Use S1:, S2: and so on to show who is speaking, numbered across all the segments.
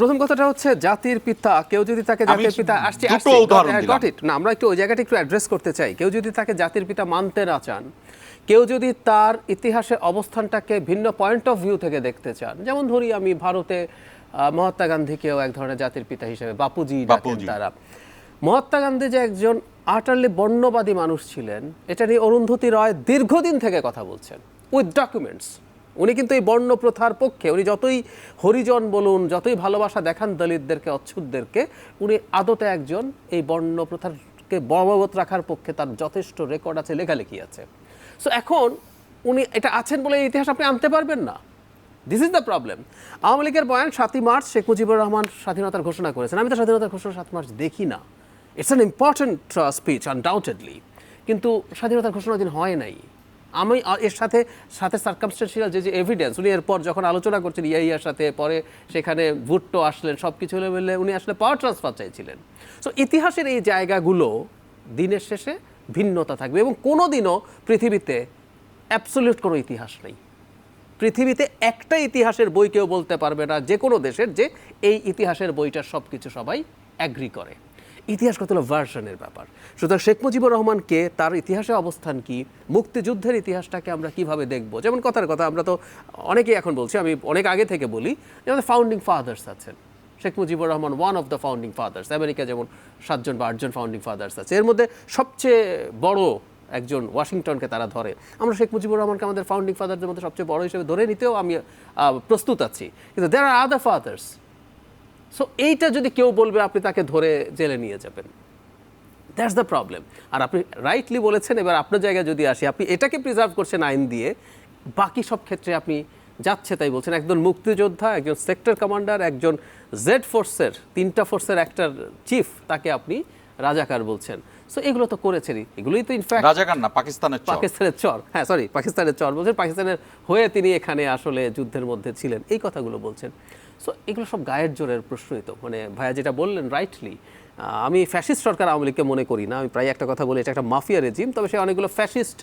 S1: প্রথম কথাটা হচ্ছে জাতির পিতা, কেউ যদি তাকে জাতির পিতা না আমরা একটু ওই জায়গাটা একটু অ্যাড্রেস করতে চাই। কেউ যদি তাকে জাতির পিতা মানতে না চান, কেউ যদি তার ইতিহাসের অবস্থানটাকে ভিন্ন পয়েন্ট অফ ভিউ থেকে দেখতে চান, যেমন ধরি আমি ভারতে মহাত্মা গান্ধীকেও এক ধরনের জাতির পিতা হিসেবে বাপুজি ডাকেন তারা। মহাত্মা গান্ধী যে একজন আটারলি বর্ণবাদী মানুষ ছিলেন, এটা নিয়ে অরুন্ধতী রয় দীর্ঘদিন থেকে কথা বলছেন উইথ ডকুমেন্টস। উনি কিন্তু এই বর্ণ প্রথার পক্ষে, উনি যতই হরিজন বলুন, যতই ভালোবাসা দেখান দলিতদেরকে, অচ্ছুতদেরকে, উনি আদতে একজন এই বর্ণ প্রথাকে বলবৎ রাখার পক্ষে তার যথেষ্ট রেকর্ড আছে, লেখালেখি আছে। সো এখন উনি এটা আছেন বলে এই ইতিহাস আপনি আনতে পারবেন না। This is the problem. Awami লীগের বয়ান 7ই মার্চ শেখ মুজিবুর রহমান স্বাধীনতার ঘোষণা করেছেন। আমি তো স্বাধীনতার ঘোষণা 7 মার্চ দেখি না। It's an important speech undoubtedly, কিন্তু স্বাধীনতার ঘোষণা দিন হয় নাই। আমি এর সাথে সার্কামস্টেন্সিয়াল যে এভিডেন্স, উনি এরপর যখন আলোচনা করছেন ইয়ার সাথে, পরে সেখানে ভুট্টো আসলেন, সব কিছু হলে বললে উনি আসলে পাওয়ার ট্রান্সফার চাইছিলেন। সো ইতিহাসের এই জায়গাগুলো দিনের শেষে ভিন্নতা থাকবে, এবং কোনো দিনও পৃথিবীতে অ্যাবসলিউট কোনো ইতিহাস নেই। পৃথিবীতে একটা ইতিহাসের বই কেউ বলতে পারবে না যে কোনো দেশের যে এই ইতিহাসের বইটার সব কিছু সবাই অ্যাগ্রি করে। ইতিহাস কত হলো ভার্সনের ব্যাপার। সুতরাং শেখ মুজিবুর রহমানকে, তার ইতিহাসের অবস্থান কি, মুক্তিযুদ্ধের ইতিহাসটাকে আমরা কিভাবে দেখব, যেমন কথার কথা আমরা তো অনেকেই এখন বলছি, আমি অনেক আগে থেকে বলি, যেমন ফাউন্ডিং ফাদার্স আছেন। Sheikh Mujibur Rahman one of the founding father's. America যেমন 7 জন বা 8 জন ফাউন্ডিং ফাদার্স আছে, এর মধ্যে সবচেয়ে বড় একজন ওয়াশিংটনকে তারা ধরে। আমরা শেখ মুজিবুর রহমানকে আমাদের ফাউন্ডিং ফাদারদের মধ্যে সবচেয়ে বড় হিসেবে ধরে নিতেও আমি প্রস্তুত আছি, কিন্তু দেয়ার আর আদার ফাদার্স। সো এইটা যদি কেউ বলবে আপনি তাকে ধরে জেলে নিয়ে যাবেন, দ্যাটস দ্য প্রবলেম। আর আপনি রাইটলি বলেছেন, এবার আপনার জায়গায় যদি আসি, আপনি এটাকে প্রিজার্ভ করছেন আইন দিয়ে, বাকি সব ক্ষেত্রে আপনি যাচ্ছে তাই বলছেন। একজন মুক্তিযোদ্ধা, একজন সেক্টর কমান্ডার, একজন জেড ফোর্সের 3টা ফোর্সের একটা চিফ, তাকে আপনি রাজাকার বলছেন। সো এগুলো তো করেছেনই, এগুলোই তো ইনফ্যাক্ট
S2: রাজাকার না, পাকিস্তানের
S1: চর। হ্যাঁ সরি, পাকিস্তানের চর বলছেন, পাকিস্তানের হয়ে তিনি এখানে আসলে যুদ্ধের মধ্যে ছিলেন, এই কথাগুলো বলছেন। সো এগুলো সব গায়ের জোরের প্রশ্নই তো। মানে ভাইয়া যেটা বললেন রাইটলি, আমি ফ্যাসিস্ট সরকার আওয়ামী লীগকে মনে করি না। আমি প্রায় একটা কথা বলি, এটা একটা মাফিয়া রেজিম, তবে সে অনেকগুলো ফ্যাসিস্ট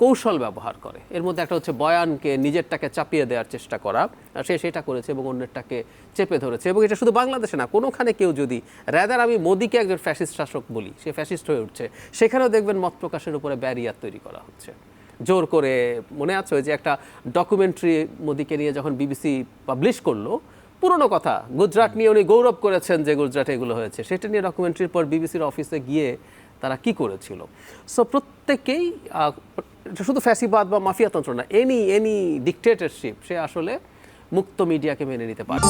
S1: কৌশল ব্যবহার করে। এর মধ্যে একটা হচ্ছে বয়ানকে নিজেরটাকে চাপিয়ে দেওয়ার চেষ্টা করা, সে সেটা করেছে এবং অন্যেরটাকে চেপে ধরেছে। এবং এটা শুধু বাংলাদেশে না, কোনোখানে কেউ যদি রাদার আমি মোদিকে একজন ফ্যাসিস্ট শাসক বলি, সে ফ্যাসিস্ট হয়ে উঠছে, সেখানেও দেখবেন মত প্রকাশের উপরে ব্যারিয়ার তৈরি করা হচ্ছে জোর করে। মনে আছে যে একটা ডকুমেন্টারি মোদিকে নিয়ে যখন বিবিসি পাবলিশ করলো, পুরনো কথা, গুজরাট নিয়ে উনি গৌরব করেছেন যে গুজরাটে এগুলো হয়েছে, সেটা নিয়ে ডকুমেন্টারির পর বিবিসির অফিসে গিয়ে তারা কি করেছিল। সো প্রত্যেকেই, শুধু ফ্যাসিবাদ বা মাফিয়াতন্ত্র না, এনি ডিকটেটরশিপ, সে আসলে মুক্ত মিডিয়াকে মেনে নিতে পারে।